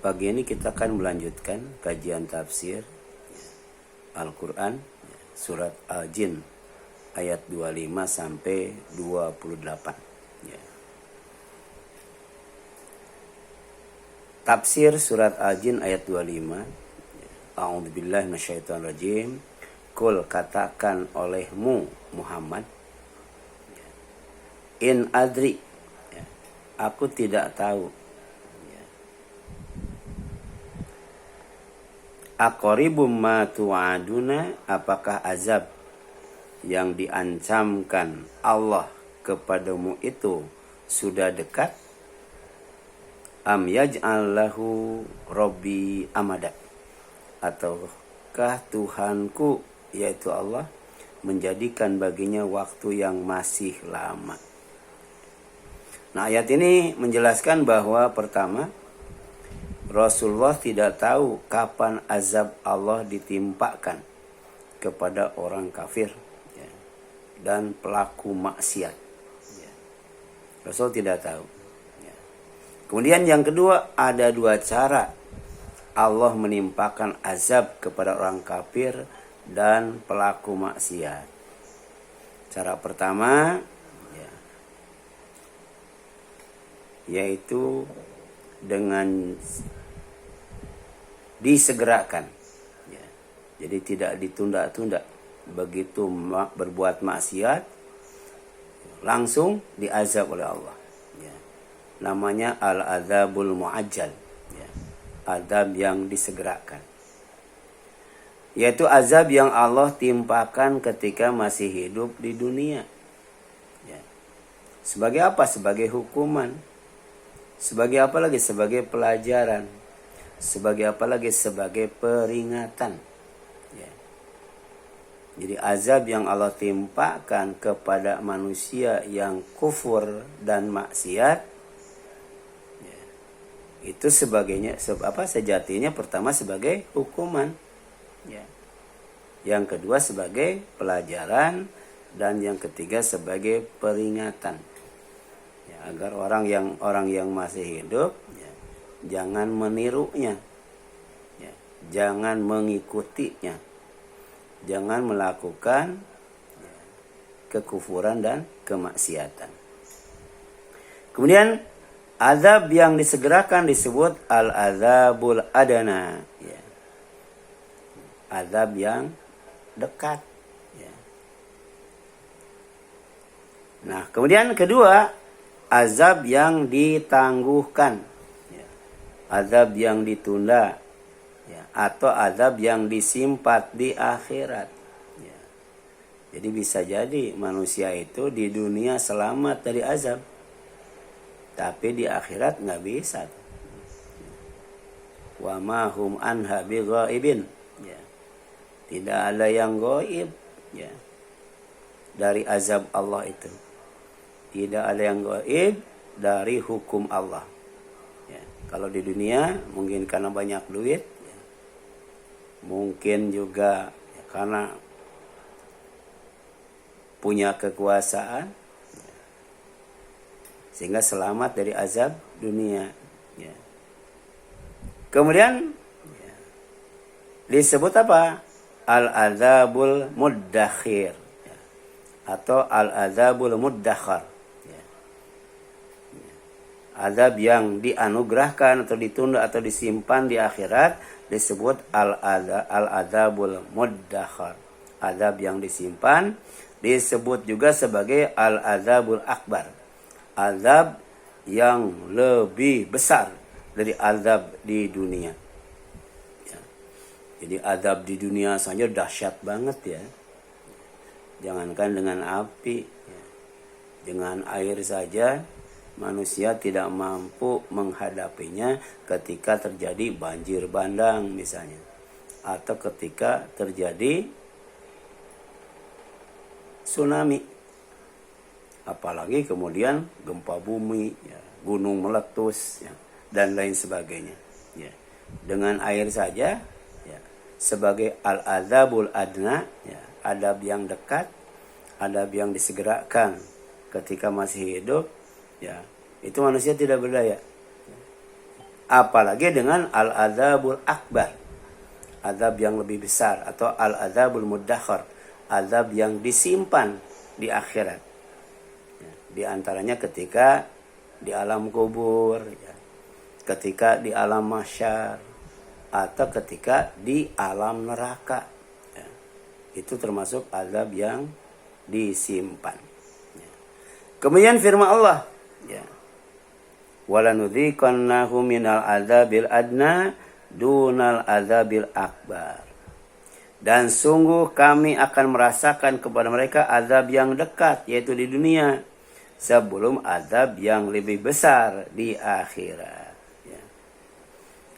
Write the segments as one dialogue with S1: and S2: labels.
S1: Pagi ini kita akan melanjutkan kajian tafsir Al-Quran surat Al-Jin ayat 25 sampai 28. Ya. Tafsir surat Al-Jin ayat 25. A'udzubillahi minasyaitonirrajim. Kul, katakan olehmu Muhammad, in adri, aku tidak tahu. Aqoribum ma tu'aduna, apakah azab yang diancamkan Allah kepadamu itu sudah dekat? Am yaj'al lahu rabbi amada, ataukah Tuhanku yaitu Allah menjadikan baginya waktu yang masih lama? Nah, ayat ini menjelaskan bahwa pertama, Rasulullah tidak tahu kapan azab Allah ditimpakan kepada orang kafir dan pelaku maksiat. Rasul tidak tahu. Kemudian yang kedua, ada dua cara Allah menimpakan azab kepada orang kafir dan pelaku maksiat. Cara pertama yaitu dengan disegerakan, jadi tidak ditunda-tunda. Begitu berbuat maksiat langsung diazab oleh Allah. Namanya al-adzabul muajjal, azab yang disegerakan, yaitu azab yang Allah timpakan ketika masih hidup di dunia. Sebagai apa? Sebagai hukuman. Sebagai apa lagi? Sebagai pelajaran. Sebagai apa lagi? Sebagai peringatan. Jadi azab yang Allah timpakan kepada manusia yang kufur dan maksiat, itu sejatinya pertama sebagai hukuman, yang kedua sebagai pelajaran, dan yang ketiga sebagai peringatan, agar orang yang masih hidup jangan menirunya, jangan mengikutinya, jangan melakukan kekufuran dan kemaksiatan. Kemudian azab yang disegerakan disebut al-adzabul adana, azab yang dekat. Nah, kemudian kedua, azab yang ditangguhkan, azab yang ditunda, atau azab yang disimpan di akhirat. Jadi bisa jadi manusia itu di dunia selamat dari azab, tapi di akhirat nggak bisa. Wa ma hum anha bighaibin, tidak ada yang gaib dari azab Allah itu. Tidak ada yang gaib dari hukum Allah. Kalau di dunia mungkin karena banyak duit, mungkin juga karena punya kekuasaan, sehingga selamat dari azab dunia. Kemudian disebut apa? Al-adzabul muddakhir, atau al-adzabul muddakhar, azab yang dianugerahkan atau ditunda atau disimpan di akhirat disebut al-adzabul muddakhar, azab yang disimpan. Disebut juga sebagai al-adzabul akbar, azab yang lebih besar dari azab di dunia. Jadi azab di dunia saja dahsyat banget, jangankan dengan api, dengan air saja manusia tidak mampu menghadapinya ketika terjadi banjir bandang misalnya, atau ketika terjadi tsunami, apalagi kemudian gempa bumi, gunung meletus, dan lain sebagainya. Dengan air saja, sebagai al-adzabul adna, adab yang dekat, adab yang disegerakan ketika masih hidup, itu manusia tidak berdaya. Apalagi dengan al-adzabul akbar, azab yang lebih besar, atau al-adzabul muddakhar, azab yang disimpan di akhirat. Di antaranya ketika di alam kubur, ketika di alam mahsyar, atau ketika di alam neraka. Itu termasuk azab yang disimpan. Kemudian firman Allah, walanudhiqannahu minal adzabil adna dunal adzabil akbar. Dan sungguh kami akan merasakan kepada mereka azab yang dekat, yaitu di dunia, sebelum azab yang lebih besar di akhirat.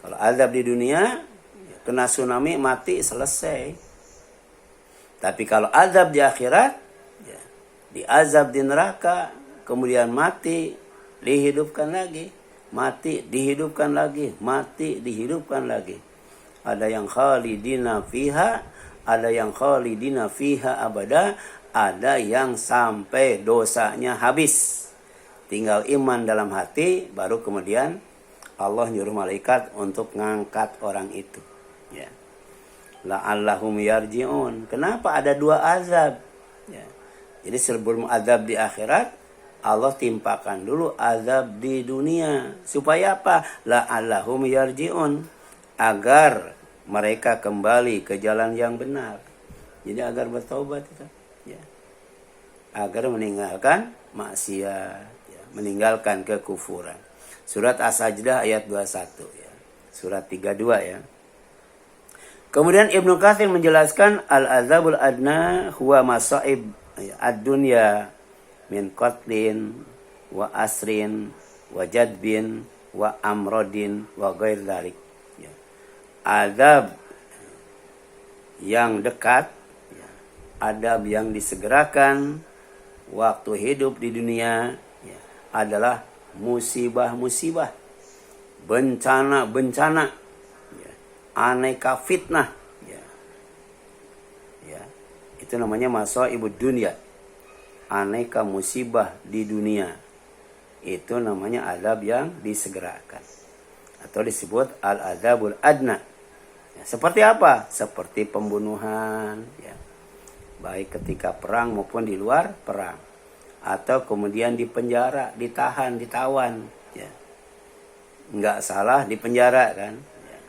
S1: Kalau azab di dunia, kena tsunami mati selesai. Tapi kalau azab di akhirat, diazab di neraka, kemudian mati, dihidupkan lagi, mati, dihidupkan lagi, mati, dihidupkan lagi. Ada yang khalidina fiha, ada yang khalidina fiha abada, ada yang sampai dosanya habis. Tinggal iman dalam hati, baru kemudian Allah nyuruh malaikat untuk ngangkat orang itu. Ya. La'allahum yarji'un. Kenapa ada dua azab? Ya. Jadi sebelum azab di akhirat, Allah timpakan dulu azab di dunia. Supaya apa? La'allahum yarji'un. Agar mereka kembali ke jalan yang benar. Jadi agar bertaubat itu. Ya. Agar meninggalkan maksiat. Ya. Meninggalkan kekufuran. Surat As-Sajdah ayat 21. Ya. Surat 32 ya. Kemudian Ibnu Katsir menjelaskan al-azabul adna huwa masaib ad-dunya min qatlin wa asrin wa jadbin wa amrodin wa ghair dzalik. Ya. Azab yang dekat, ya. Azab yang disegerakan waktu hidup di dunia, ya, adalah musibah-musibah, bencana-bencana, ya. Aneka fitnah, ya. Ya. Itu namanya masaibud dunya. Aneka musibah di dunia. Itu namanya azab yang disegerakan. Atau disebut al-azabul adna. Ya, seperti apa? Seperti pembunuhan, ya. Baik ketika perang maupun di luar perang. Atau kemudian di penjara, ditahan, ditawan. Ya. Nggak salah di penjara kan. Ya.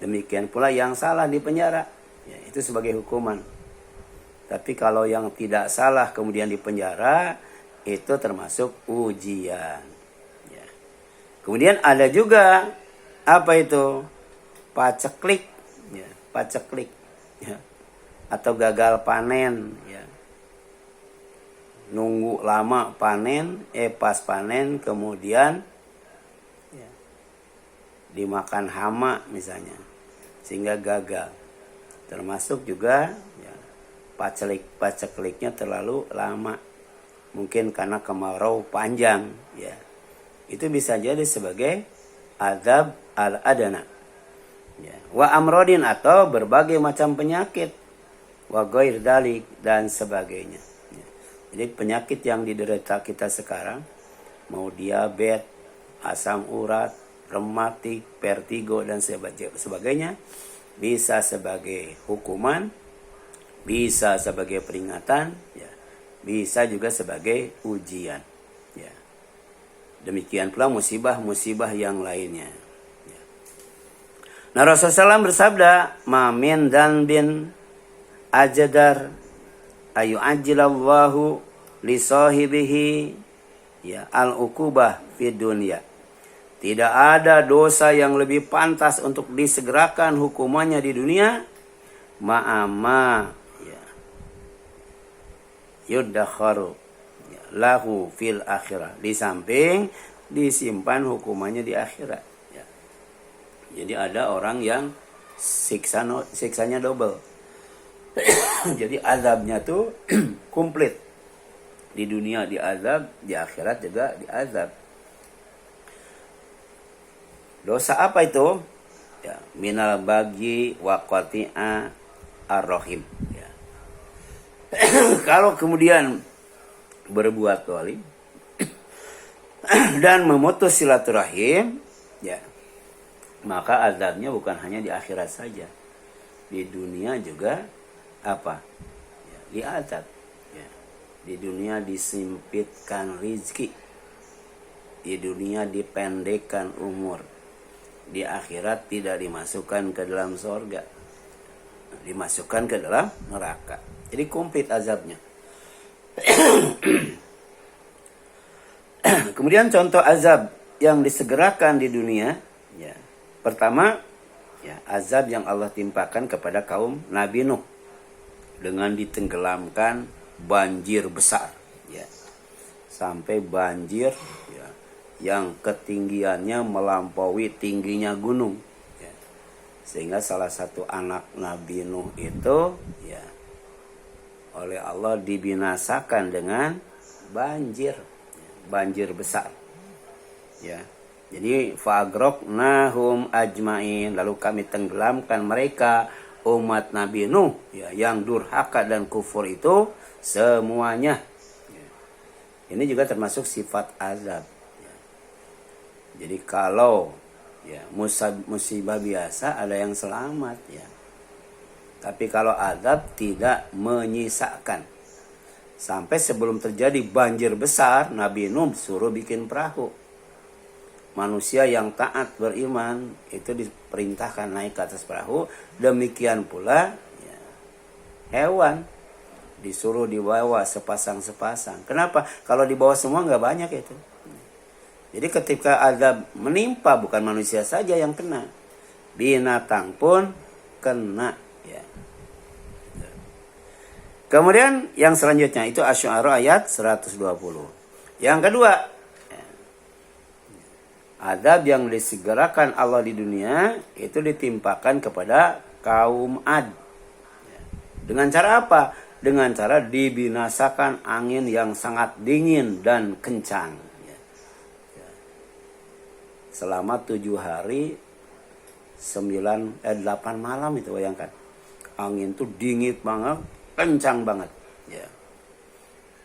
S1: Demikian pula yang salah di penjara. Ya, itu sebagai hukuman. Tapi kalau yang tidak salah kemudian di penjara, itu termasuk ujian. Ya. Kemudian ada juga apa itu? Paceklik, ya, paceklik, ya. Atau gagal panen, ya. Nunggu lama panen, pas panen kemudian, ya, dimakan hama misalnya, sehingga gagal. Termasuk juga, ya, pacekliknya terlalu lama. Mungkin karena kemarau panjang, ya. Itu bisa jadi sebagai azab al-adana. Ya. Wa amrodin, atau berbagai macam penyakit. Wa ghair dzalik, dan sebagainya. Ya. Jadi penyakit yang diderita kita sekarang, mau diabetes, asam urat, rematik, vertigo, dan sebagainya, bisa sebagai hukuman, bisa sebagai peringatan, ya. Bisa juga sebagai ujian. Ya. Demikian pula musibah-musibah yang lainnya. Ya. Nah, Rasulullah SAW bersabda, "Ma min dzanbin ajadar ayu ajilallahu li sahibihi, ya, al-uqubah fid dunya." Tidak ada dosa yang lebih pantas untuk disegerakan hukumannya di dunia, ma'ama, ya, yuddakharu, ya, lahu fil akhirah, di samping disimpan hukumannya di akhirat. Ya. Jadi ada orang yang siksanya double. Jadi azabnya tuh komplit. Di dunia diazab, di akhirat juga diazab. Dosa apa itu? Ya, minal bagi wa qati'a ar-rahim. Ya. Kalau kemudian berbuat zalim dan memutus silaturahim, ya, maka azabnya bukan hanya di akhirat saja, di dunia juga apa? Ya, diazab. Ya. Di dunia disempitkan rizki, di dunia dipendekkan umur, di akhirat tidak dimasukkan ke dalam sorga, dimasukkan ke dalam neraka. Jadi komplit azabnya. Kemudian contoh azab yang disegerakan di dunia, ya, pertama, ya, azab yang Allah timpakan kepada kaum Nabi Nuh dengan ditenggelamkan banjir besar, ya, sampai banjir, ya, yang ketinggiannya melampaui tingginya gunung, ya, sehingga salah satu anak Nabi Nuh itu, ya, oleh Allah dibinasakan dengan banjir, ya, banjir besar, ya. Jadi fa'agraqnahum ajmain, lalu kami tenggelamkan mereka umat Nabi Nuh, ya, yang durhaka dan kufur itu semuanya. Ya. Ini juga termasuk sifat azab. Ya. Jadi kalau, ya, musibah biasa ada yang selamat, ya. Tapi kalau azab tidak menyisakan. Sampai sebelum terjadi banjir besar, Nabi Nuh suruh bikin perahu. Manusia yang taat beriman itu diperintahkan naik ke atas perahu. Demikian pula, ya, hewan disuruh dibawa sepasang-sepasang. Kenapa? Kalau dibawa semua nggak banyak itu. Jadi ketika azab menimpa, bukan manusia saja yang kena, binatang pun kena, ya. Kemudian yang selanjutnya itu Asy-Syu'ara ayat 120. Yang kedua, azab yang disegerakan Allah di dunia itu ditimpakan kepada kaum Ad. Dengan cara apa? Dengan cara dibinasakan angin yang sangat dingin dan kencang. Selama 7 hari 8 malam itu, bayangkan. Angin itu dingin banget, kencang banget. Ya.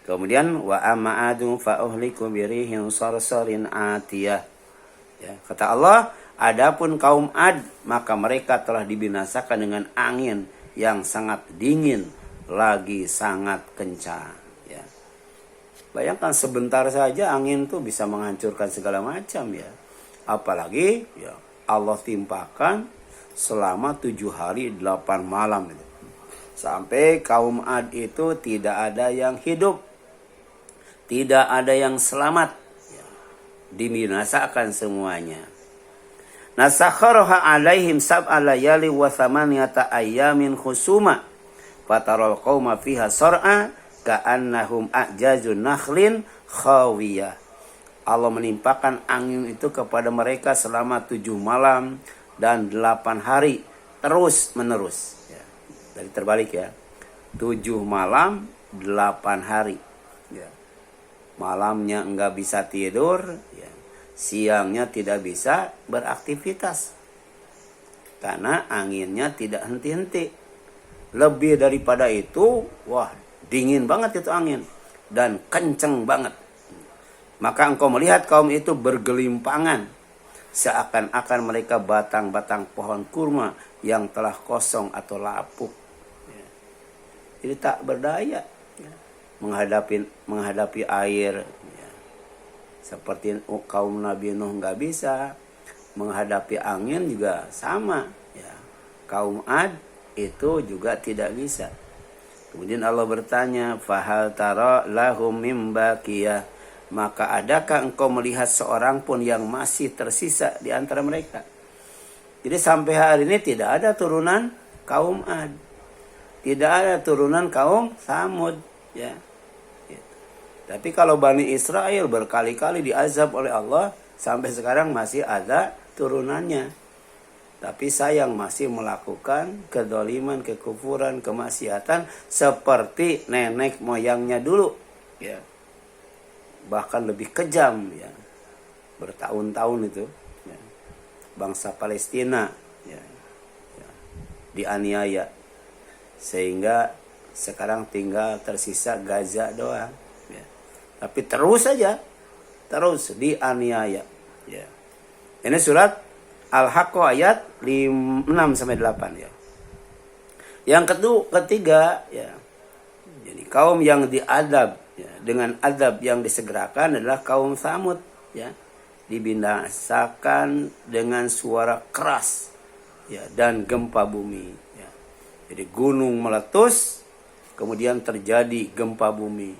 S1: Kemudian wa amma adu fa uhliku birihin sarsarin atiyah. Ya, kata Allah, adapun kaum Ad, maka mereka telah dibinasakan dengan angin yang sangat dingin lagi sangat kencang. Ya. Bayangkan sebentar saja angin tuh bisa menghancurkan segala macam, ya. Apalagi, ya, Allah timpakan selama 7 hari 8 malam itu. Sampai kaum Ad itu tidak ada yang hidup, tidak ada yang selamat. Dibinasakan semuanya. Nasakharaha alaihim sab'a layali wa thamaniyata ayyamin khusuma fataral qauma fiha sar'a ka'annahum a'jazun nakhlin khawiyah. Allah menimpakan angin itu kepada mereka selama 7 malam dan 8 hari terus menerus, ya. Dari terbalik, ya. 7 malam 8 hari, ya. Malamnya enggak bisa tidur, ya. Siangnya tidak bisa beraktivitas karena anginnya tidak henti-henti. Lebih daripada itu, wah, dingin banget itu angin dan kenceng banget. Maka engkau melihat kaum itu bergelimpangan seakan-akan mereka batang-batang pohon kurma yang telah kosong atau lapuk. Jadi tak berdaya, ya, menghadapi air. Seperti kaum Nabi Nuh nggak bisa, menghadapi angin juga sama, ya. Kaum Ad itu juga tidak bisa. Kemudian Allah bertanya, fahal tara lahum mim baqiyah, maka adakah engkau melihat seorang pun yang masih tersisa di antara mereka? Jadi sampai hari ini tidak ada turunan kaum Ad, tidak ada turunan kaum Samud, ya. Tapi kalau Bani Israel berkali-kali diazab oleh Allah, sampai sekarang masih ada turunannya. Tapi sayang masih melakukan kedoliman, kekufuran, kemaksiatan seperti nenek moyangnya dulu, ya. Bahkan lebih kejam, ya. Bertahun-tahun itu, ya. Bangsa Palestina, ya, ya, dianiaya sehingga sekarang tinggal tersisa Gaza doang. Tapi terus saja, terus dianiaya, ya. Ini surat Al-Haqqah ayat 6 sampai 8 ya. Yang ketiga ya. Jadi kaum yang diadab ya, dengan adab yang disegerakan adalah kaum Tsamud ya. Dibinasakan dengan suara keras ya dan gempa bumi ya. Jadi gunung meletus, kemudian terjadi gempa bumi,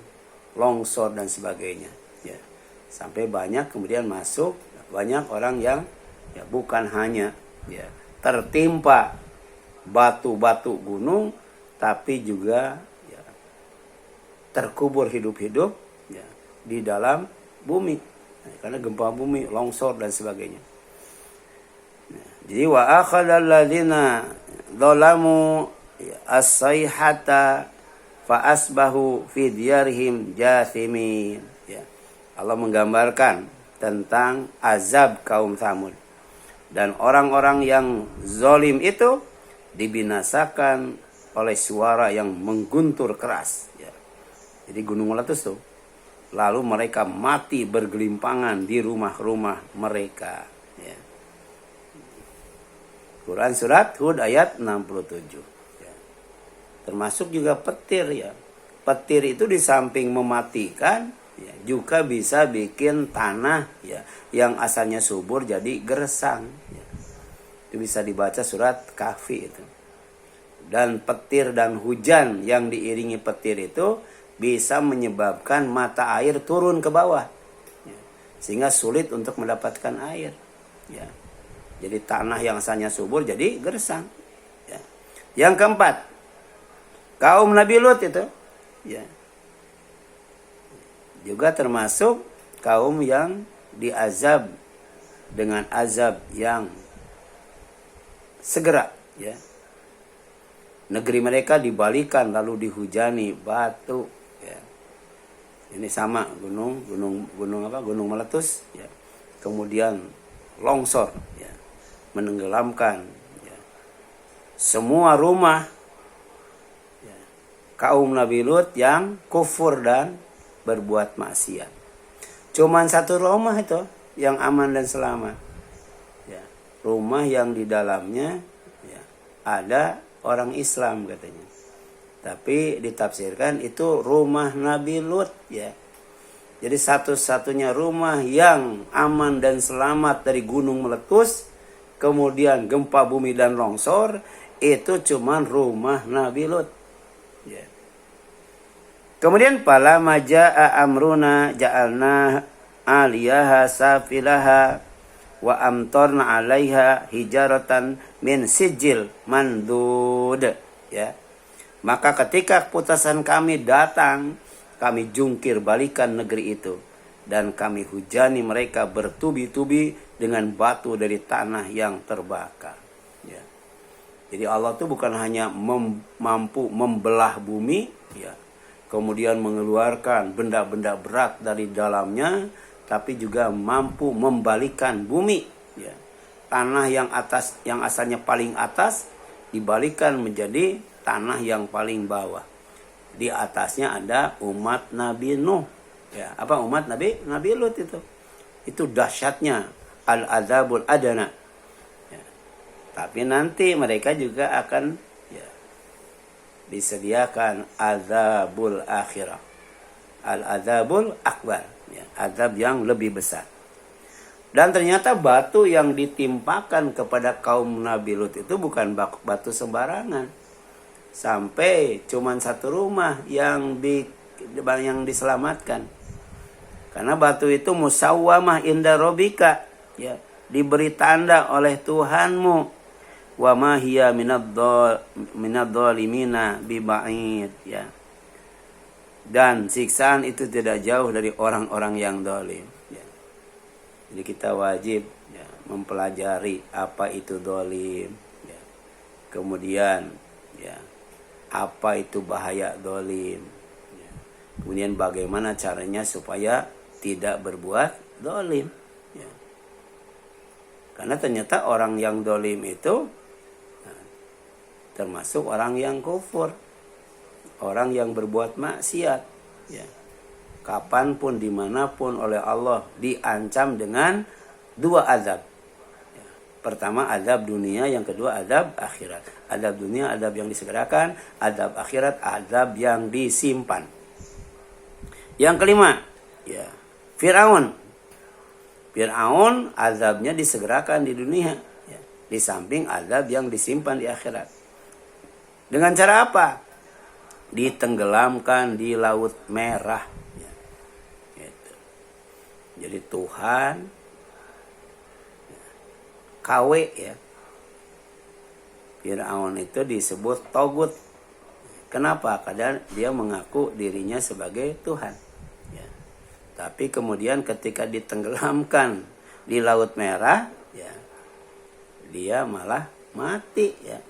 S1: longsor dan sebagainya ya. Sampai banyak kemudian masuk banyak orang yang ya bukan hanya ya tertimpa batu-batu gunung, tapi juga ya, terkubur hidup-hidup ya, di dalam bumi ya, karena gempa bumi, longsor dan sebagainya. Nah, jadi wa akhadhal ladzina dzalamu as-sayhata fa asbahu fi diyarihim jathimin ya. Allah menggambarkan tentang azab kaum Tsamud. Dan orang-orang yang zalim itu dibinasakan oleh suara yang mengguntur keras ya. Jadi gunung meletus tuh. Lalu mereka mati bergelimpangan di rumah-rumah mereka ya. Quran surat Hud ayat 67 ya. Termasuk juga petir ya. Petir itu di samping mematikan ya, juga bisa bikin tanah ya yang asalnya subur jadi gersang ya. Itu bisa dibaca surat Kahfi itu. Dan petir dan hujan yang diiringi petir itu bisa menyebabkan mata air turun ke bawah ya. Sehingga sulit untuk mendapatkan air ya. Jadi tanah yang asalnya subur jadi gersang ya. Yang keempat, kaum Nabi Lut itu ya juga termasuk kaum yang diazab dengan azab yang segera ya. Negeri mereka dibalikan lalu dihujani batu ya. Ini sama gunung meletus ya. Kemudian longsor ya, menenggelamkan ya. Semua rumah ya, kaum Nabi Lut yang kufur dan berbuat maksiat. Cuman satu rumah itu yang aman dan selamat. Ya, rumah yang di dalamnya ya, ada orang Islam katanya. Tapi ditafsirkan itu rumah Nabi Lut ya. Jadi satu-satunya rumah yang aman dan selamat dari gunung meletus, kemudian gempa bumi dan longsor, itu cuman rumah Nabi Lut. Ya. Kemudian pala majaa amruna ja'alna aliyaha safilaha wa amtorna 'alaiha hijaratan min sijil mandud ya. Maka ketika keputusan kami datang, kami jungkir balikan negeri itu dan kami hujani mereka bertubi-tubi dengan batu dari tanah yang terbakar ya. Jadi Allah tuh bukan hanya mampu membelah bumi ya, kemudian mengeluarkan benda-benda berat dari dalamnya, tapi juga mampu membalikan bumi ya. Tanah yang asalnya paling atas dibalikan menjadi tanah yang paling bawah. Di atasnya ada umat Nabi Nuh ya. Apa umat Nabi Lut itu? Itu dahsyatnya al-adzabul adna ya. Tapi nanti mereka juga akan disediakan azabul akhirah, al-azabul akbar ya, azab yang lebih besar. Dan ternyata batu yang ditimpakan kepada kaum Nabi Lut itu bukan batu sembarangan. Sampai cuman satu rumah yang diselamatkan. Karena batu itu musawwamah inda rabbika ya, diberi tanda oleh Tuhanmu. Wa ma hiya minadh-dhalimina biba'id ya. Dan siksaan itu tidak jauh dari orang-orang yang zalim ya. Jadi kita wajib ya, mempelajari apa itu zalim ya. Kemudian ya, apa itu bahaya zalim ya. Kemudian bagaimana caranya supaya tidak berbuat zalim ya. Karena ternyata orang yang zalim itu termasuk orang yang kufur, orang yang berbuat maksiat ya. Kapanpun dimanapun oleh Allah diancam dengan dua azab Pertama azab dunia, yang kedua azab akhirat. Azab dunia azab yang disegerakan, azab akhirat azab yang disimpan. Yang kelima, ya, Firaun. Firaun azabnya disegerakan di dunia, ya, di samping azab yang disimpan di akhirat. Dengan cara apa? Ditenggelamkan di Laut Merah. Ya. Gitu. Jadi Tuhan KW, ya. Firaun itu disebut togut. Kenapa? Karena dia mengaku dirinya sebagai Tuhan. Ya. Tapi kemudian ketika ditenggelamkan di Laut Merah, ya, dia malah mati. Ya.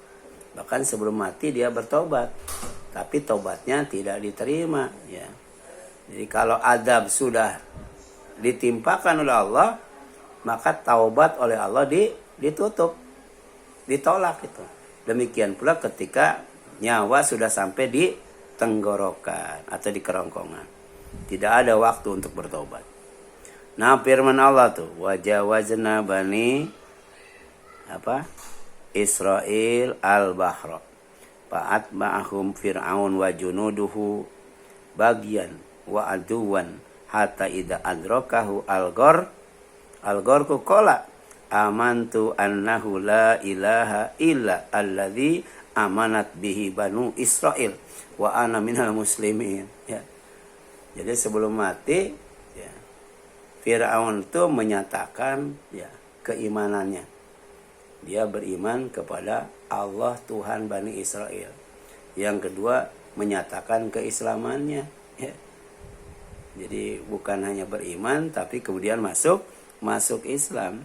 S1: Bahkan sebelum mati dia bertobat. Tapi tobatnya tidak diterima. Ya. Jadi kalau azab sudah ditimpakan oleh Allah, maka taubat oleh Allah ditutup, ditolak itu. Demikian pula ketika nyawa sudah sampai di tenggorokan atau di kerongkongan, tidak ada waktu untuk bertobat. Nah, firman Allah tuh, wajawazna bani Israel al-bahra fa'at ma'ahum fir'aun wa junuduhu bagian wa aduwan hatta idza adrakahu al-gharqu qala amantu annahu la ilaha illa alladzi amanat bihi banu Israel wa ana minal muslimin. Ya. Jadi sebelum mati, ya, Firaun itu menyatakan, ya, keimanannya. Dia beriman kepada Allah Tuhan Bani Israel. Yang kedua, menyatakan keislamannya. Ya. Jadi bukan hanya beriman, tapi kemudian masuk Islam.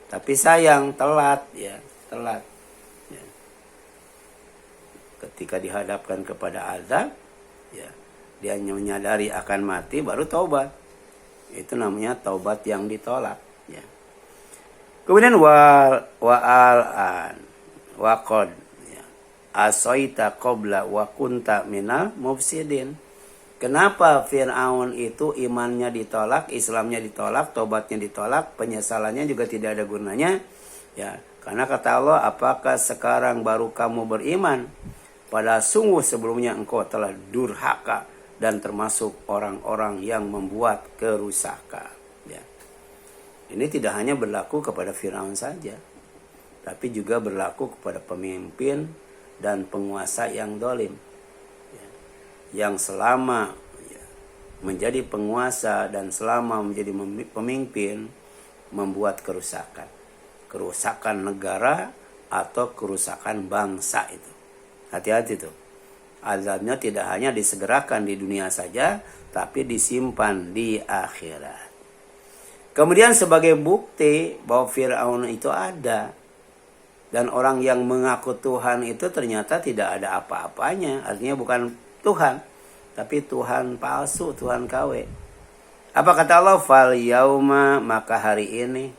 S1: Tapi sayang telat, ya, telat. Ya. Ketika dihadapkan kepada azab, ya, dia menyadari akan mati baru taubat. Itu namanya taubat yang ditolak. Ya. Kemudian wa'al-an waqad, ya, asaita qabla wa kunta minal mufsidin. Kenapa Fir'aun itu imannya ditolak, Islamnya ditolak, tobatnya ditolak, penyesalannya juga tidak ada gunanya? Ya, karena kata Allah, apakah sekarang baru kamu beriman? Padahal sungguh sebelumnya engkau telah durhaka dan termasuk orang-orang yang membuat kerusakan. Ya. Ini tidak hanya berlaku kepada Fir'aun saja, tapi juga berlaku kepada pemimpin dan penguasa yang dolim. Yang selama, ya, menjadi penguasa dan selama menjadi pemimpin membuat kerusakan. Kerusakan negara atau kerusakan bangsa itu. Hati-hati tuh. Azabnya tidak hanya disegerakan di dunia saja, tapi disimpan di akhirat. Kemudian sebagai bukti bahwa Fir'aun itu ada, dan orang yang mengaku Tuhan itu ternyata tidak ada apa-apanya, artinya bukan Tuhan, tapi Tuhan palsu, Tuhan KW. Apa kata Allah? Fal yauma, maka hari ini,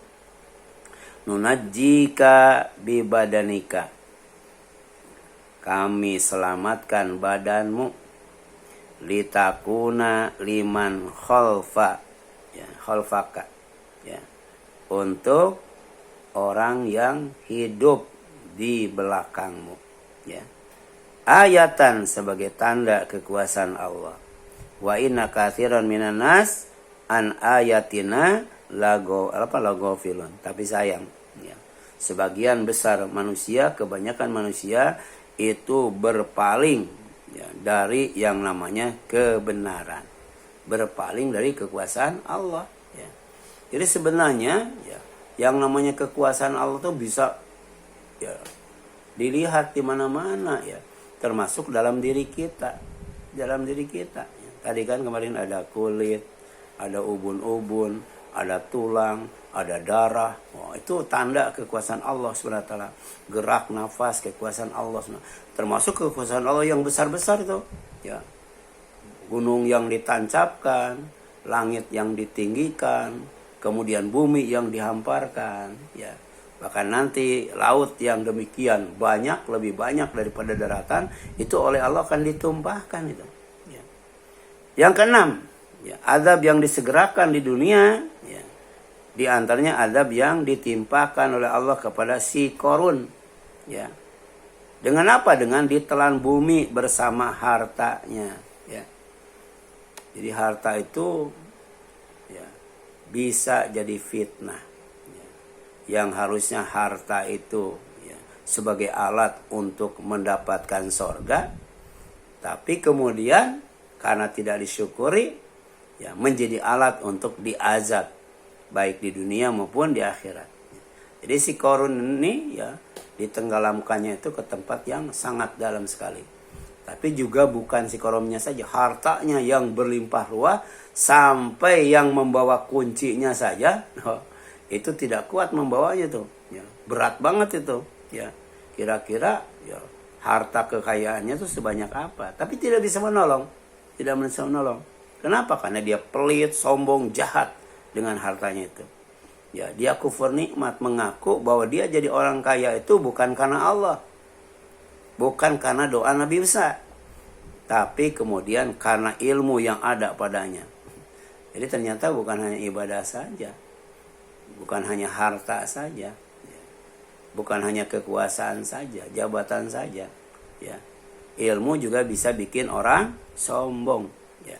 S1: nunajjika bi badanika, kami selamatkan badanmu, litakuna liman khalfa, ya, khalfaka, ya, untuk orang yang hidup di belakangmu, ya. Ayatan sebagai tanda kekuasaan Allah. Wa inna katsiran minan nas an ayatina lagofilun. Tapi sayang, ya, sebagian besar manusia, kebanyakan manusia itu berpaling, ya, dari yang namanya kebenaran, berpaling dari kekuasaan Allah. Ya. Jadi sebenarnya, ya, yang namanya kekuasaan Allah itu bisa, ya, dilihat di mana-mana, ya. Termasuk dalam diri kita. Dalam diri kita. Tadi kan kemarin ada kulit, ada ubun-ubun, ada tulang, ada darah. Oh, itu tanda kekuasaan Allah SWT. Gerak nafas, kekuasaan Allah SWT. Termasuk kekuasaan Allah yang besar-besar itu. Ya. Gunung yang ditancapkan, langit yang ditinggikan, kemudian bumi yang dihamparkan. Ya. Bahkan nanti laut yang demikian banyak, lebih banyak daripada daratan, itu oleh Allah akan ditumpahkan itu. Ya. Yang keenam, ya, azab yang disegerakan di dunia, ya, Di antaranya azab yang ditimpakan oleh Allah kepada si Qarun. Ya. Dengan apa? Dengan ditelan bumi bersama hartanya. Ya. Jadi harta itu ya, bisa jadi fitnah. Ya. Yang harusnya harta itu ya, sebagai alat untuk mendapatkan sorga. Tapi kemudian karena tidak disyukuri, ya, menjadi alat untuk diazab. Baik di dunia maupun di akhirat. Jadi si Qarun ini ya ditenggelamkannya itu ke tempat yang sangat dalam sekali. Tapi juga bukan si Qarunnya saja, hartanya yang berlimpah ruah sampai yang membawa kuncinya saja itu tidak kuat membawanya tuh. Ya, berat banget itu. Ya, kira-kira ya, harta kekayaannya itu sebanyak apa? Tapi tidak bisa menolong, tidak bisa menolong. Kenapa? Karena dia pelit, sombong, jahat dengan hartanya itu. Ya, dia kufur nikmat, mengaku bahwa dia jadi orang kaya itu bukan karena Allah. Bukan karena doa Nabi Musa. Tapi kemudian karena ilmu yang ada padanya. Jadi ternyata bukan hanya ibadah saja. Bukan hanya harta saja. Bukan hanya kekuasaan saja, jabatan saja. Ya. Ilmu juga bisa bikin orang sombong. Ya.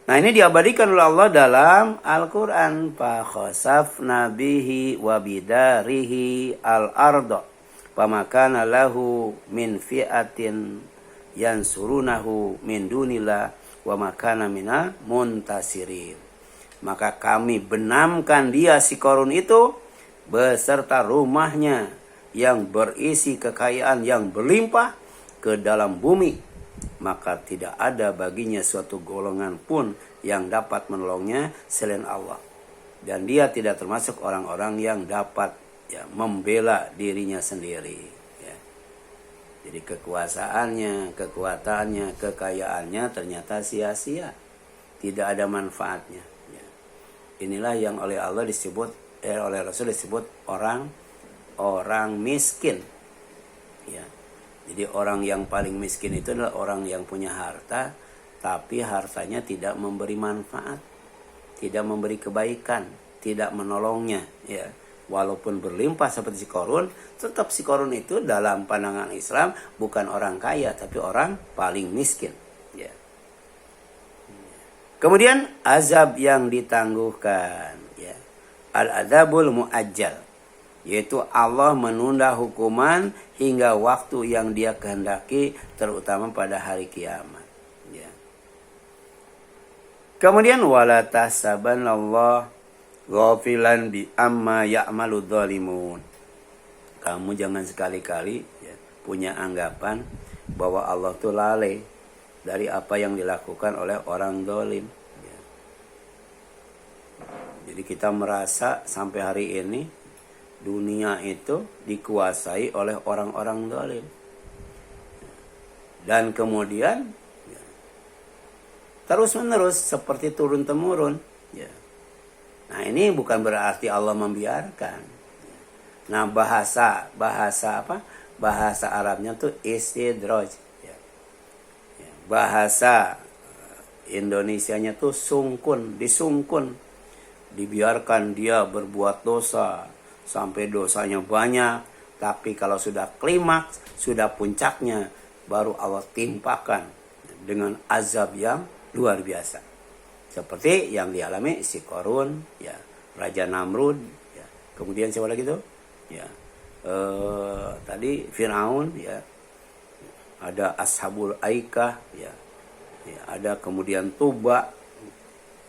S1: Nah ini diabadikan oleh Allah dalam Al-Quran. Fakhasafna bihi wa bidarihi al-arda. Famakana lahu min fi'atin yansurunahu min dunillah. Wa makana minal muntasirin. Maka kami benamkan dia si Qarun itu beserta rumahnya yang berisi kekayaan yang berlimpah ke dalam bumi. Maka tidak ada baginya suatu golongan pun yang dapat menolongnya selain Allah. Dan dia tidak termasuk orang-orang yang dapat ya, membela dirinya sendiri. Ya. Jadi kekuasaannya, kekuatannya, kekayaannya ternyata sia-sia. Tidak ada manfaatnya. Ya. Inilah yang oleh Allah disebut, oleh Rasul disebut orang miskin. Ya. Jadi orang yang paling miskin itu adalah orang yang punya harta, tapi hartanya tidak memberi manfaat, tidak memberi kebaikan, tidak menolongnya. Ya. Walaupun berlimpah seperti si Qarun, tetap si Qarun itu dalam pandangan Islam bukan orang kaya, tapi orang paling miskin. Ya. Kemudian azab yang ditangguhkan. Ya. Al-adzabul mu'ajjal. Yaitu Allah menunda hukuman hingga waktu yang dia kehendaki, terutama pada hari kiamat. Ya. Kemudian wala tahsabanallah ghafilan bi amma ya'malu dzalimun. Kamu jangan sekali-kali ya, punya anggapan bahwa Allah itu lalai dari apa yang dilakukan oleh orang zalim. Ya. Jadi kita merasa sampai hari ini dunia itu dikuasai oleh orang-orang zalim. Dan kemudian ya, terus-menerus seperti turun-temurun. Ya. Nah ini bukan berarti Allah membiarkan. Nah bahasa apa? Bahasa Arabnya tuh istidraj. Ya. Ya. Bahasa Indonesianya tuh sungkun, disungkun. Dibiarkan dia berbuat dosa sampai dosanya banyak, tapi kalau sudah klimaks, sudah puncaknya, baru Allah timpakan dengan azab yang luar biasa. Seperti yang dialami si Qarun, ya, Raja Namrud, ya. Kemudian siapa lagi tuh? Ya, tadi Firaun, ya, ada Ashabul Aikah, ya, ya, ada kemudian Tuba,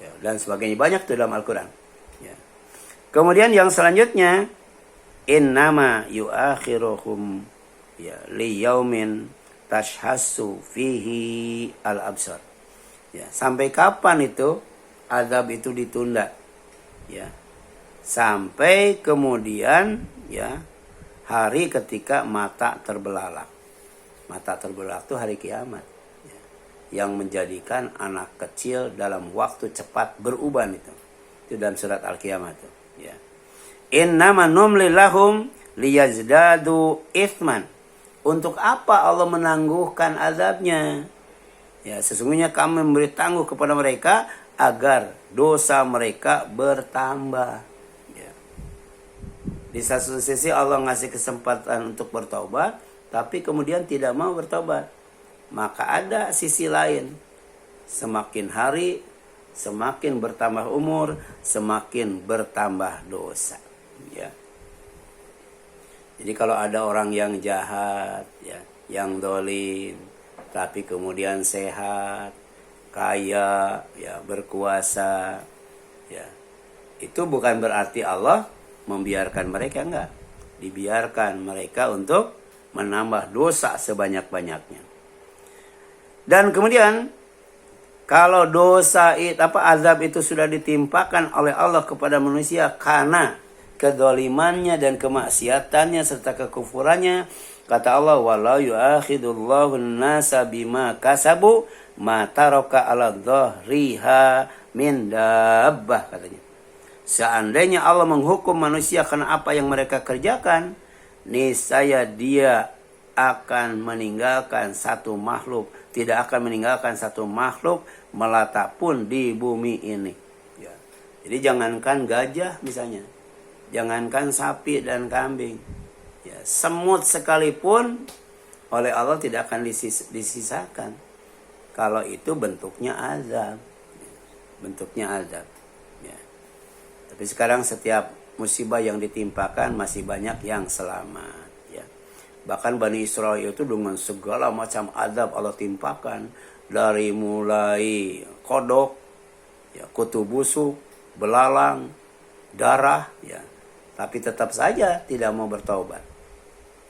S1: ya, dan sebagainya, banyak tuh dalam Al-Quran. Ya. Kemudian yang selanjutnya, innama yuakhiruhum ya liyaumin tashhassu fihi al-absar. Ya, sampai kapan itu azab itu ditunda? Ya. Sampai kemudian ya hari ketika mata terbelalak. Mata terbelalak itu hari kiamat. Ya. Yang menjadikan anak kecil dalam waktu cepat berubah itu. Itu dalam surat Al-Qiyamah itu. Ya. Innama numli lahum liyazdadu ithman. Untuk apa Allah menangguhkan azabnya? Ya, sesungguhnya kami memberi tangguh kepada mereka agar dosa mereka bertambah. Ya. Di satu sisi Allah ngasih kesempatan untuk bertobat, tapi kemudian tidak mau bertobat. Maka ada sisi lain, semakin hari semakin bertambah umur, semakin bertambah dosa. Ya. Jadi kalau ada orang yang jahat, ya, yang dolim, tapi kemudian sehat, kaya, ya, berkuasa, ya, itu bukan berarti Allah membiarkan mereka, enggak. Dibiarkan mereka untuk menambah dosa sebanyak-banyaknya. Dan kemudian kalau dosa azab itu sudah ditimpakan oleh Allah kepada manusia karena kedolimannya dan kemaksiatannya serta kekufurannya, kata Allah, walau yu'akhidullahu an-nasa bima kasabu ma taraka 'ala dhahriha min dabbah, katanya. Seandainya Allah menghukum manusia karena apa yang mereka kerjakan, niscaya dia akan meninggalkan satu makhluk, tidak akan meninggalkan satu makhluk melata pun di bumi ini. Ya. Jadi jangankan gajah misalnya, jangankan sapi dan kambing, ya, semut sekalipun oleh Allah tidak akan disisakan. Kalau itu bentuknya azab, bentuknya azab. Ya. Tapi sekarang setiap musibah yang ditimpakan masih banyak yang selamat. Bahkan Bani Israel itu dengan segala macam azab Allah timpakan. Dari mulai kodok, ya, kutu busuk, belalang, darah. Ya. Tapi tetap saja tidak mau bertaubat.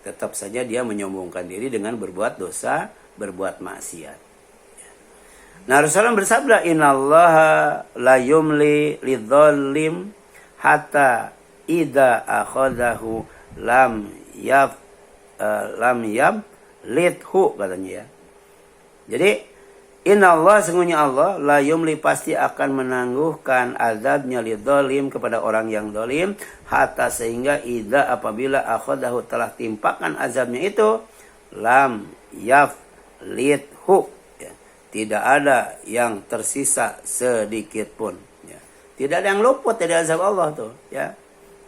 S1: Tetap saja dia menyombongkan diri dengan berbuat dosa, berbuat maksiat. Ya. Nah, Rasulullah bersabda, innallaha la yumli lidzalim hatta idza akhadahu lam lidhu, katanya, ya. Jadi innallaha, sesungguhnya Allah, la yumli, pasti akan menangguhkan azabnya lidzalim, kepada orang yang zalim, hatta, sehingga idza, apabila akhadahu, telah timpakan azabnya itu, lam lidhu, ya. Tidak ada yang tersisa sedikit pun, ya. Tidak ada yang luput dari azab Allah tuh, ya.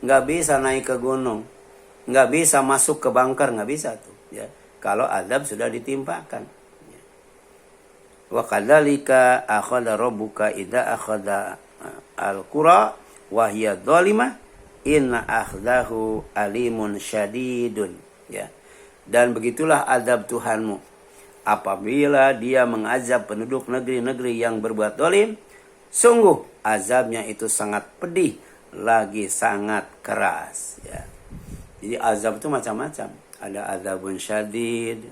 S1: Nggak bisa naik ke gunung, nggak bisa masuk ke bunker, nggak bisa tuh, ya, kalau azab sudah ditimpakan. Ya. Wa kadzalika akhadha rabbuka idza akhadha al-qura wa hiya dhalimah inna akhdahu alimun syadidun. Ya. Dan begitulah azab Tuhanmu apabila dia mengazab penduduk negeri-negeri yang berbuat zalim, sungguh azabnya itu sangat pedih lagi sangat keras. Ya. Jadi azab itu macam-macam. Ada azabun syadid,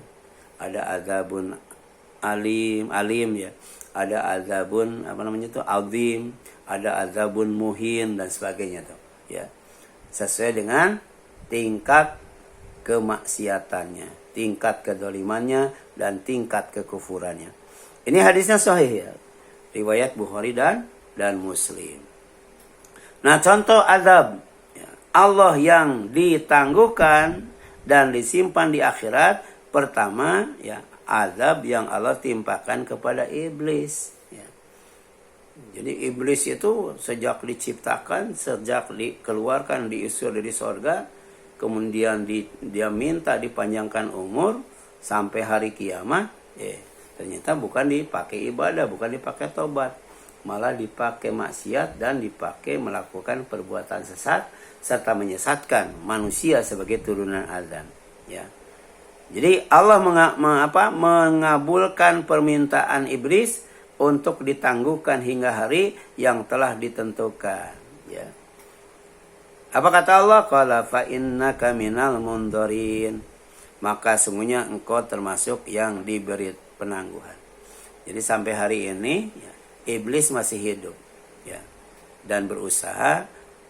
S1: ada azabun alim, ya. Ada azabun azim, ada azabun muhin dan sebagainya tuh, ya. Sesuai dengan tingkat kemaksiatannya, tingkat kedolimannya, dan tingkat kekufurannya. Ini hadisnya sahih, ya. Riwayat Bukhari dan Muslim. Nah, contoh azab Allah yang ditangguhkan dan disimpan di akhirat, pertama, ya, azab yang Allah timpakan kepada iblis. Ya. Jadi iblis itu sejak diciptakan, sejak dikeluarkan, diusir dari sorga, kemudian dia minta dipanjangkan umur sampai hari kiamat, ternyata bukan dipakai ibadah, bukan dipakai tobat, malah dipakai maksiat dan dipakai melakukan perbuatan sesat serta menyesatkan manusia sebagai turunan Adam, ya. Jadi Allah mengabulkan permintaan iblis untuk ditangguhkan hingga hari yang telah ditentukan, ya. Apa kata Allah? Qala fa innaka minal mundarin. Maka sungguhnya engkau termasuk yang diberi penangguhan. Jadi sampai hari ini, ya, iblis masih hidup, ya, dan berusaha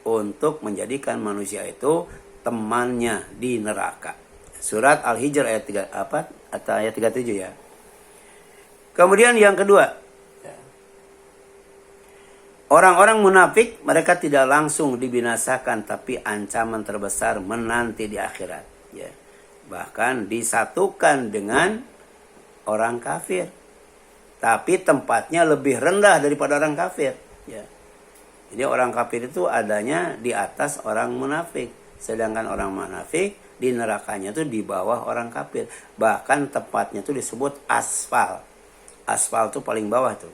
S1: untuk menjadikan manusia itu temannya di neraka. Surat Al-Hijr ayat 37, ya. Kemudian yang kedua, orang-orang munafik, mereka tidak langsung dibinasakan, tapi ancaman terbesar menanti di akhirat, ya. Bahkan disatukan dengan orang kafir, tapi tempatnya lebih rendah daripada orang kafir, ya. Jadi orang kafir itu adanya di atas orang munafik, sedangkan orang munafik di nerakanya itu di bawah orang kafir. Bahkan tepatnya itu disebut asfal. Asfal itu paling bawah tuh.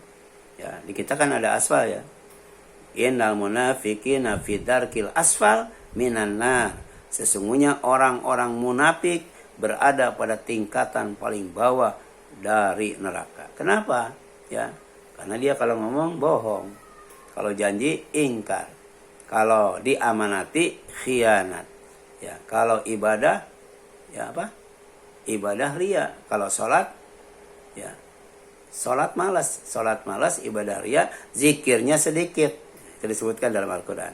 S1: Ya, di kita kan ada asfal ya. Innal munafiqina fi darkil asfal minan nar. Sesungguhnya orang-orang munafik berada pada tingkatan paling bawah dari neraka. Kenapa? Ya, karena dia kalau ngomong bohong, kalau janji ingkar, kalau diamanati khianat, ya, kalau ibadah ya apa? Ibadah ria, kalau sholat ya sholat malas, ibadah ria, zikirnya sedikit. Itu disebutkan dalam Al-Quran.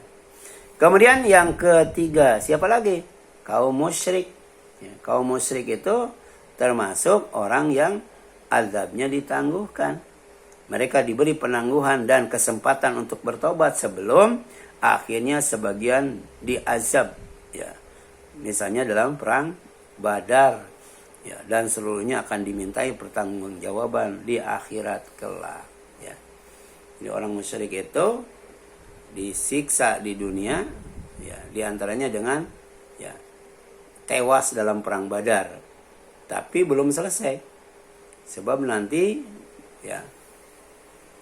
S1: Kemudian yang ketiga, siapa lagi? Kaum musyrik. Ya, kaum musyrik itu termasuk orang yang azabnya ditangguhkan. Mereka diberi penangguhan dan kesempatan untuk bertobat sebelum akhirnya sebagian diazab. Ya, misalnya dalam perang Badar. Ya, dan seluruhnya akan dimintai pertanggungjawaban di akhirat kelak. Ya. Jadi orang musyrik itu disiksa di dunia, ya, diantaranya dengan ya tewas dalam perang Badar, tapi belum selesai, sebab nanti ya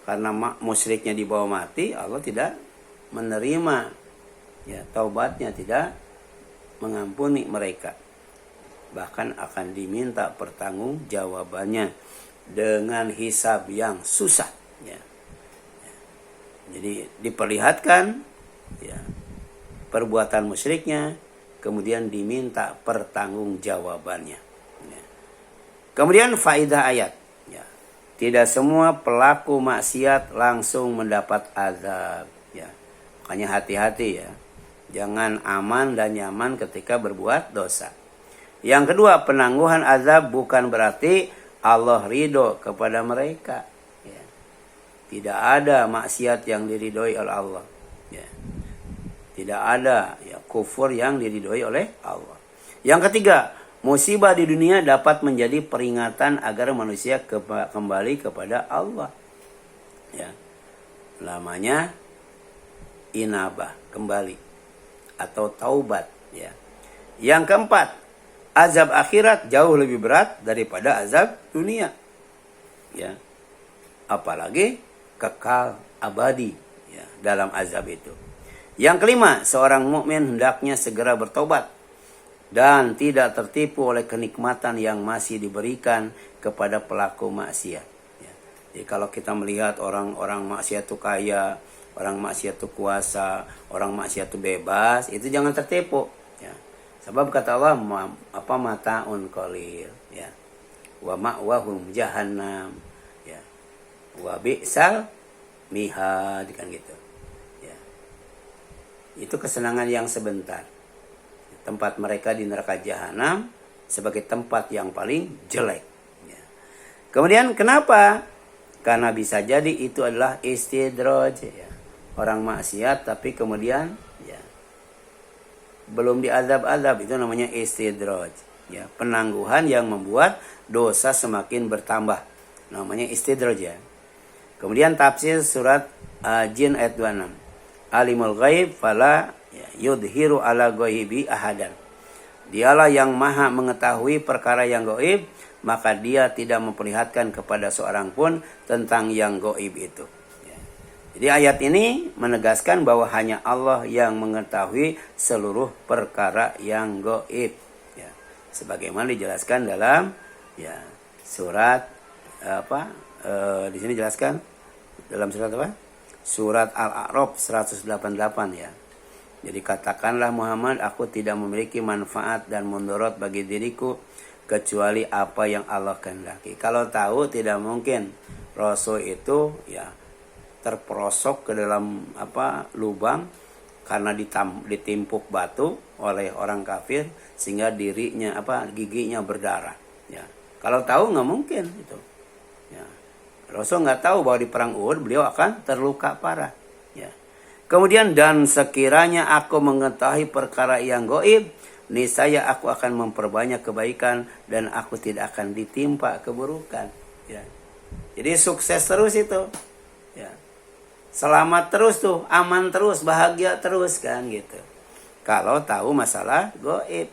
S1: karena musyriknya dibawa mati, Allah tidak menerima ya taubatnya, tidak mengampuni mereka, bahkan akan diminta pertanggungjawabannya dengan hisab yang susah. Ya. Jadi diperlihatkan ya perbuatan musyriknya, kemudian diminta pertanggungjawabannya. Ya. Kemudian faidah ayat. Ya. Tidak semua pelaku maksiat langsung mendapat azab. Ya. Makanya hati-hati ya. Jangan aman dan nyaman ketika berbuat dosa. Yang kedua, penangguhan azab bukan berarti Allah ridho kepada mereka. Ya. Tidak ada maksiat yang diridhoi oleh Allah. Ya. Tidak ada ya, kufur yang diridhoi oleh Allah. Yang ketiga, musibah di dunia dapat menjadi peringatan agar manusia kembali kepada Allah. Ya. Namanya inabah, kembali atau taubat. Ya. Yang keempat, azab akhirat jauh lebih berat daripada azab dunia. Ya. Apalagi kekal abadi ya, dalam azab itu. Yang kelima, seorang mukmin hendaknya segera bertobat dan tidak tertipu oleh kenikmatan yang masih diberikan kepada pelaku maksiat. Ya. Jadi kalau kita melihat orang-orang maksiat itu kaya, orang maksiat itu kuasa, orang maksiat itu bebas, itu jangan tertipu. Ya. Sebab kata Allah, mataun qalil, ya. Wa ma'wahum jahannam, ya. Wa bi'sal mihad, kan gitu. Ya. Itu kesenangan yang sebentar. Tempat mereka di neraka jahanam sebagai tempat yang paling jelek. Ya. Kemudian kenapa? Karena bisa jadi itu adalah istidraj, ya. Orang maksiat tapi kemudian ya belum diazab-azab, itu namanya istidraj. Ya, penangguhan yang membuat dosa semakin bertambah. Namanya istidraj ya. Kemudian tafsir surat Jin ayat 26. Alimul ghaib fala yudhiru ala ghaibi ahadan. Dialah yang maha mengetahui perkara yang gaib, maka dia tidak memperlihatkan kepada seorang pun tentang yang gaib itu. Jadi ayat ini menegaskan bahwa hanya Allah yang mengetahui seluruh perkara yang gaib. Ya. Sebagaimana dijelaskan dalam ya surat di sini jelaskan dalam surat apa? Surat Al-A'raf 188 ya. Jadi katakanlah Muhammad, aku tidak memiliki manfaat dan mudarat bagi diriku kecuali apa yang Allah kehendaki. Kalau tahu tidak mungkin Rasul itu ya terperosok ke dalam lubang karena ditimpuk batu oleh orang kafir sehingga dirinya giginya berdarah. Ya. Kalau tahu nggak mungkin itu. Ya. Rasul nggak tahu bahwa di perang Uhud beliau akan terluka parah. Ya. Kemudian dan sekiranya aku mengetahui perkara yang gaib, niscaya aku akan memperbanyak kebaikan dan aku tidak akan ditimpa keburukan. Ya. Jadi sukses terus itu. Ya. selamat terus tuh, aman terus, bahagia terus kan gitu. Kalau tahu masalah gaib.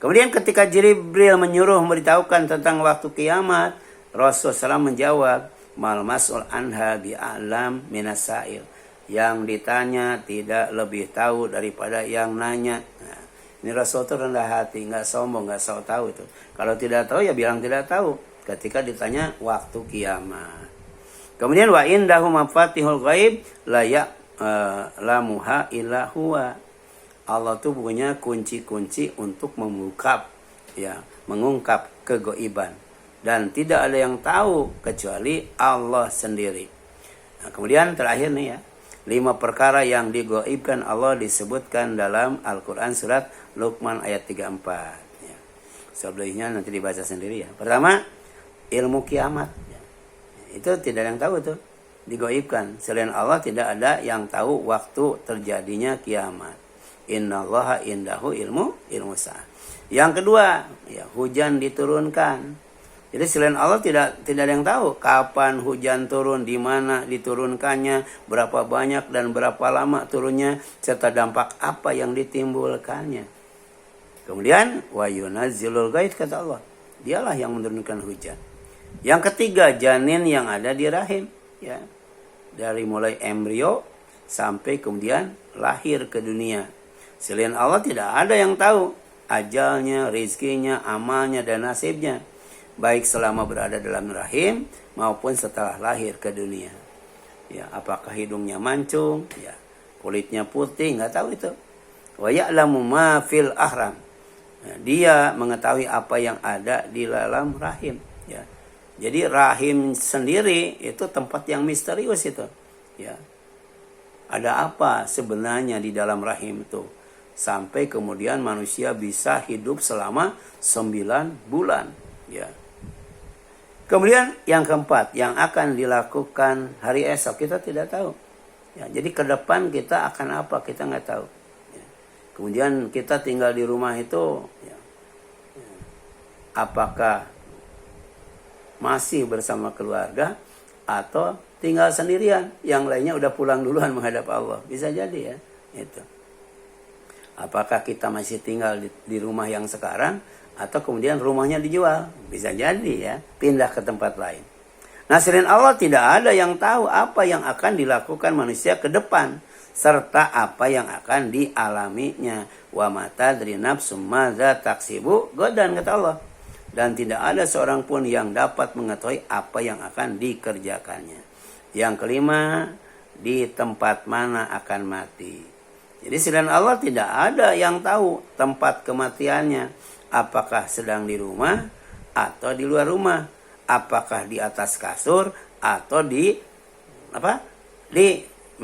S1: Kemudian ketika Jibril menyuruh memberitahukan tentang waktu kiamat, Rasulullah SAW menjawab, mal mas'ul anha bi'alam minasail. Yang ditanya tidak lebih tahu daripada yang nanya. Nah, ini Rasul itu rendah hati, nggak sombong, nggak sok tahu itu. Kalau tidak tahu ya bilang tidak tahu. Ketika ditanya waktu kiamat. Kemudian wa indahu mafatihul ghaib la ya'lamuha illa huwa. Allah tuh punya kunci-kunci untuk mengungkap kegaiban, dan tidak ada yang tahu kecuali Allah sendiri. Nah, kemudian terakhir nih ya, 5 perkara yang digaibkan Allah disebutkan dalam Al-Quran surat Luqman ayat 34 ya. Sebelumnya nanti dibaca sendiri ya. Pertama, ilmu kiamat ya. Itu tidak ada yang tahu tuh, digaibkan. Selain Allah tidak ada yang tahu waktu terjadinya kiamat. Innallaha indahu ilmu sa'ah. Yang kedua, ya, hujan diturunkan. Jadi selain Allah tidak ada yang tahu kapan hujan turun, di mana diturunkannya, berapa banyak dan berapa lama turunnya, serta dampak apa yang ditimbulkannya. Kemudian wa yunazzilul ghaits, kata Allah, dialah yang menurunkan hujan. Yang ketiga, janin yang ada di rahim ya. Dari mulai embrio sampai kemudian lahir ke dunia. Selain Allah tidak ada yang tahu ajalnya, rizkinya, amalnya, dan nasibnya. Baik selama berada dalam rahim maupun setelah lahir ke dunia. Ya, apakah hidungnya mancung, ya, kulitnya putih, nggak tahu itu. Wa ya'lamu ma fil ahram. Ya, dia mengetahui apa yang ada di dalam rahim. Ya. Jadi rahim sendiri itu tempat yang misterius itu. Ya. Ada apa sebenarnya di dalam rahim itu? Sampai kemudian manusia bisa hidup selama 9 bulan. Ya. Kemudian yang keempat, yang akan dilakukan hari esok kita tidak tahu. Ya, jadi ke depan kita akan apa kita nggak tahu. Ya. Kemudian kita tinggal di rumah itu, ya, apakah masih bersama keluarga atau tinggal sendirian, yang lainnya udah pulang duluan menghadap Allah. Bisa jadi ya, itu. Apakah kita masih tinggal di rumah yang sekarang atau kemudian rumahnya dijual? Bisa jadi ya, pindah ke tempat lain. Nah, selain Allah tidak ada yang tahu apa yang akan dilakukan manusia ke depan serta apa yang akan dialaminya. Wa ma tadri nafsum madza taksibu godan, kata Allah. Dan tidak ada seorang pun yang dapat mengetahui apa yang akan dikerjakannya. Yang kelima, di tempat mana akan mati. Jadi selain Allah tidak ada yang tahu tempat kematiannya. Apakah sedang di rumah atau di luar rumah. Apakah di atas kasur atau di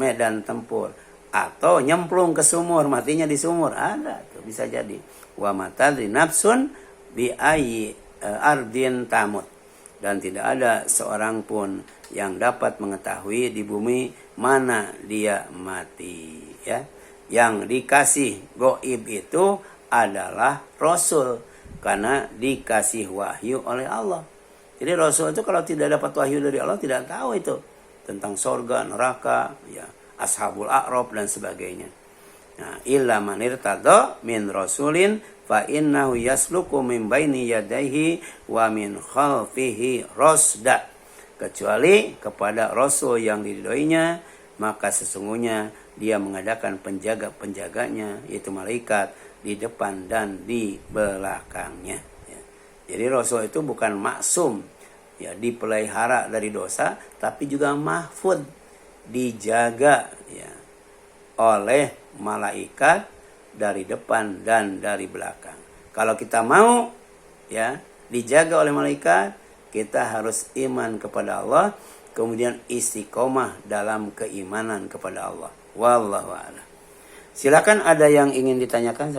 S1: medan tempur. Atau nyemplung ke sumur, matinya di sumur. Ada, tuh bisa jadi. Wa matadri nafsun bi ayyi ardin tamut. Dan tidak ada seorang pun yang dapat mengetahui di bumi mana dia mati. Ya. Yang dikasih gaib itu adalah Rasul, karena dikasih wahyu oleh Allah. Jadi Rasul itu kalau tidak dapat wahyu dari Allah tidak tahu itu tentang sorga, neraka, ya, ashabul a'raf dan sebagainya. Nah, illa man irtada min rasulin fa innahu yasluku min baini yadayhi wa min khalfihi rasda. Kecuali kepada Rasul yang diridhoinya, maka sesungguhnya dia mengadakan penjaga-penjaganya, yaitu malaikat, di depan dan di belakangnya. Ya. Jadi Rasul itu bukan maksum, ya, dipelihara dari dosa, tapi juga mahfud, dijaga, ya, oleh malaikat dari depan dan dari belakang. Kalau kita mau, ya, dijaga oleh malaikat, kita harus iman kepada Allah, kemudian istiqomah dalam keimanan kepada Allah. Wallahu a'lam. Silakan ada yang ingin ditanyakan.